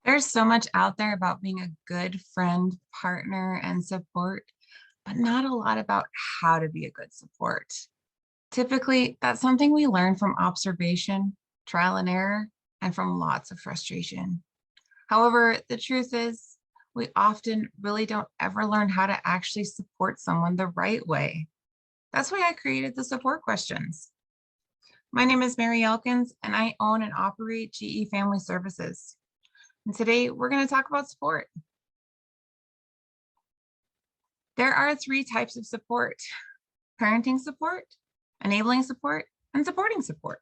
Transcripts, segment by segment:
There's so much out there about being a good friend, partner, and support, but not a lot about how to be a good support. Typically, that's something we learn from observation, trial and error, and from lots of frustration. However, the truth is, we often really don't ever learn how to actually support someone the right way. That's why I created the support questions. My name is Mary Elkins, and I own and operate GE Family Services. And today we're going to talk about support. There are three types of support: parenting support, enabling support, and supporting support.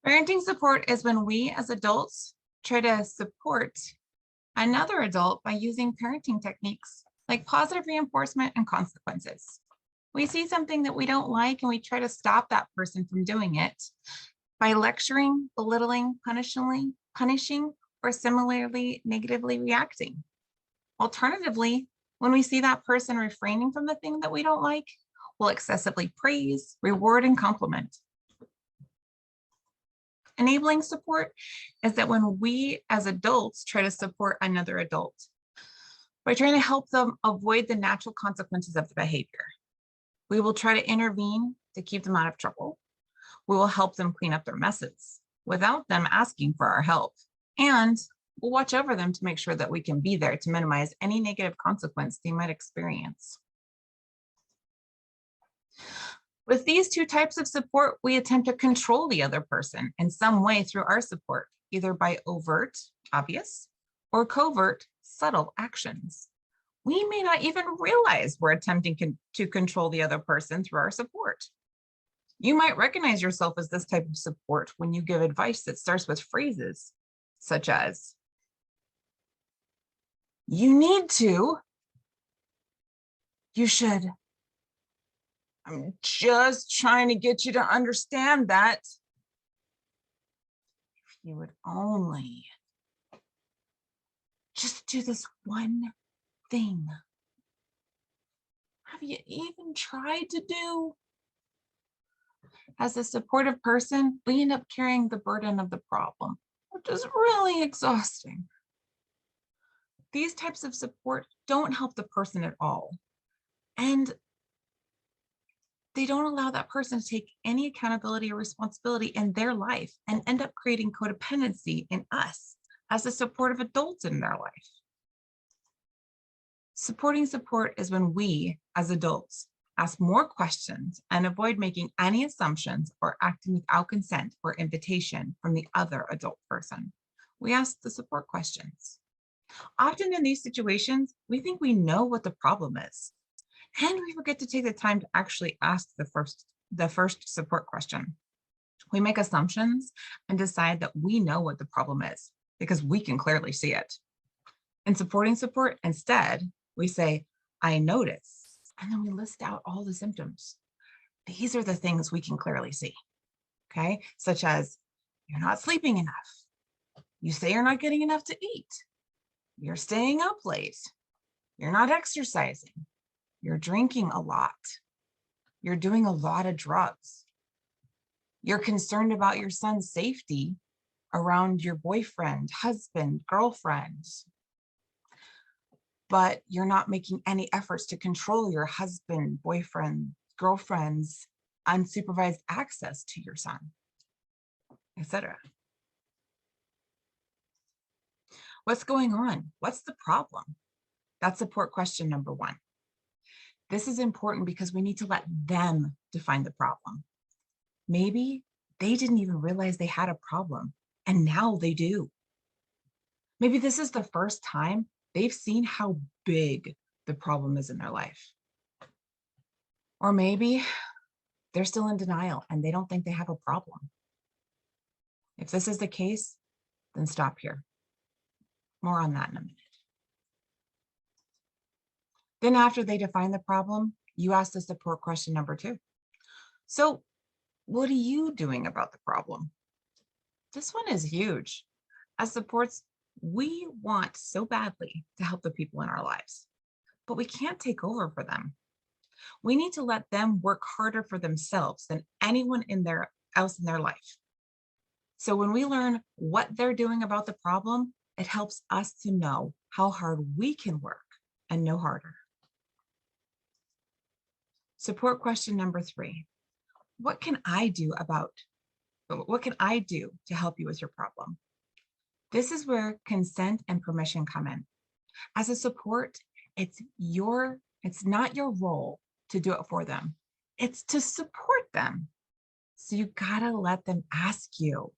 Parenting support is when we as adults try to support another adult by using parenting techniques like positive reinforcement and consequences. We see something that we don't like and we try to stop that person from doing it by lecturing, belittling, punishing, or similarly negatively reacting. Alternatively, when we see that person refraining from the thing that we don't like, we'll excessively praise, reward, and compliment. Enabling support is that when we as adults try to support another adult by trying to help them avoid the natural consequences of the behavior. We will try to intervene to keep them out of trouble. We will help them clean up their messes without them asking for our help. And we'll watch over them to make sure that we can be there to minimize any negative consequence they might experience. With these two types of support, we attempt to control the other person in some way through our support, either by overt, obvious, or covert, subtle actions. We may not even realize we're attempting to control the other person through our support. You might recognize yourself as this type of support when you give advice that starts with phrases such as, "You need to," "You should," "I'm just trying to get you to understand that," "If you would only just do this one thing. Have you even tried to do?" As a supportive person, we end up carrying the burden of the problem, which is really exhausting. These types of support don't help the person at all. And they don't allow that person to take any accountability or responsibility in their life and end up creating codependency in us as the supportive adults in their life. Supporting support is when we, as adults, ask more questions and avoid making any assumptions or acting without consent or invitation from the other adult person. We ask the support questions. Often in these situations, we think we know what the problem is, and we forget to take the time to actually ask the first support question. We make assumptions and decide that we know what the problem is because we can clearly see it. In supporting support, instead, we say, "I notice," and then we list out all the symptoms. These are the things we can clearly see, okay? Such as, you're not sleeping enough. You say you're not getting enough to eat. You're staying up late. You're not exercising. You're drinking a lot. You're doing a lot of drugs. You're concerned about your son's safety around your boyfriend, husband, girlfriend, but you're not making any efforts to control your husband, boyfriend, girlfriend's unsupervised access to your son, etc. What's going on? What's the problem? That's support question number one. This is important because we need to let them define the problem. Maybe they didn't even realize they had a problem, and now they do. Maybe this is the first time they've seen how big the problem is in their life. Or maybe they're still in denial and they don't think they have a problem. If this is the case, then stop here. More on that in a minute. Then after they define the problem, you ask the support question number two. So what are you doing about the problem? This one is huge. As supports, we want so badly to help the people in our lives, but we can't take over for them. We need to let them work harder for themselves than anyone else in their life. So when we learn what they're doing about the problem, it helps us to know how hard we can work and no harder. Support question number 3. What can I do to help you with your problem? This is where consent and permission come in. As a support, it's not your role to do it for them. It's to support them. So you gotta let them ask you.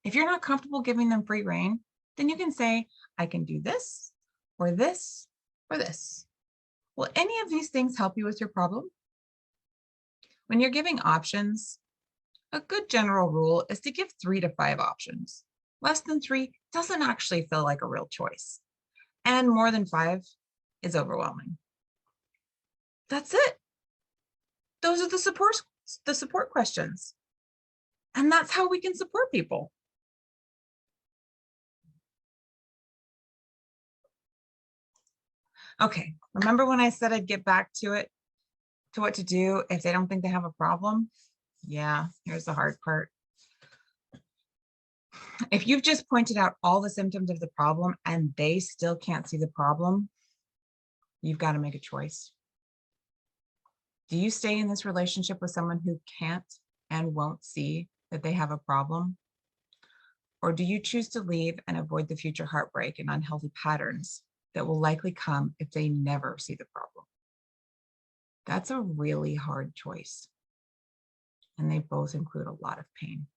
If you're not comfortable giving them free rein, then you can say, I can do this, or this, or this. Will any of these things help you with your problem? When you're giving options, a good general rule is to give 3 to 5 options. Less than 3 doesn't actually feel like a real choice. And more than 5 is overwhelming. That's it. Those are the support questions. And that's how we can support people. Okay, remember when I said I'd get back to it, to what to do if they don't think they have a problem? Yeah, here's the hard part. If you've just pointed out all the symptoms of the problem and they still can't see the problem, you've got to make a choice. Do you stay in this relationship with someone who can't and won't see that they have a problem? Or do you choose to leave and avoid the future heartbreak and unhealthy patterns that will likely come if they never see the problem? That's a really hard choice. And they both include a lot of pain.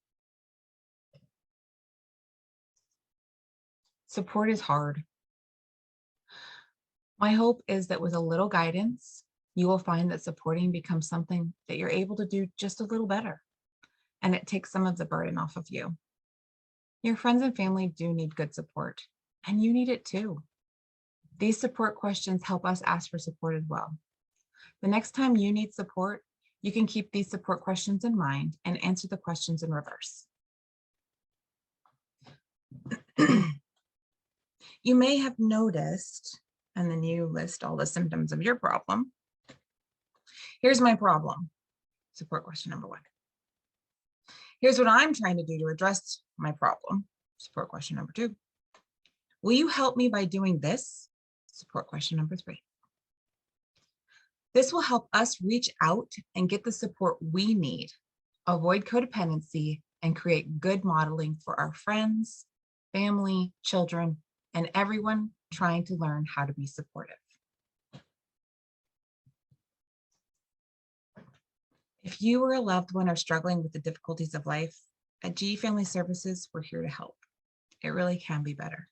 Support is hard. My hope is that with a little guidance, you will find that supporting becomes something that you're able to do just a little better. And it takes some of the burden off of you. Your friends and family do need good support, and you need it too. These support questions help us ask for support as well. The next time you need support, you can keep these support questions in mind and answer the questions in reverse. You may have noticed, and then you list all the symptoms of your problem. Here's my problem. Support question number 1. Here's what I'm trying to do to address my problem. Support question number 2. Will you help me by doing this? Support question number 3. This will help us reach out and get the support we need, avoid codependency, and create good modeling for our friends, family, children, and everyone trying to learn how to be supportive. If you or a loved one are struggling with the difficulties of life, at GE Family Services, we're here to help. It really can be better.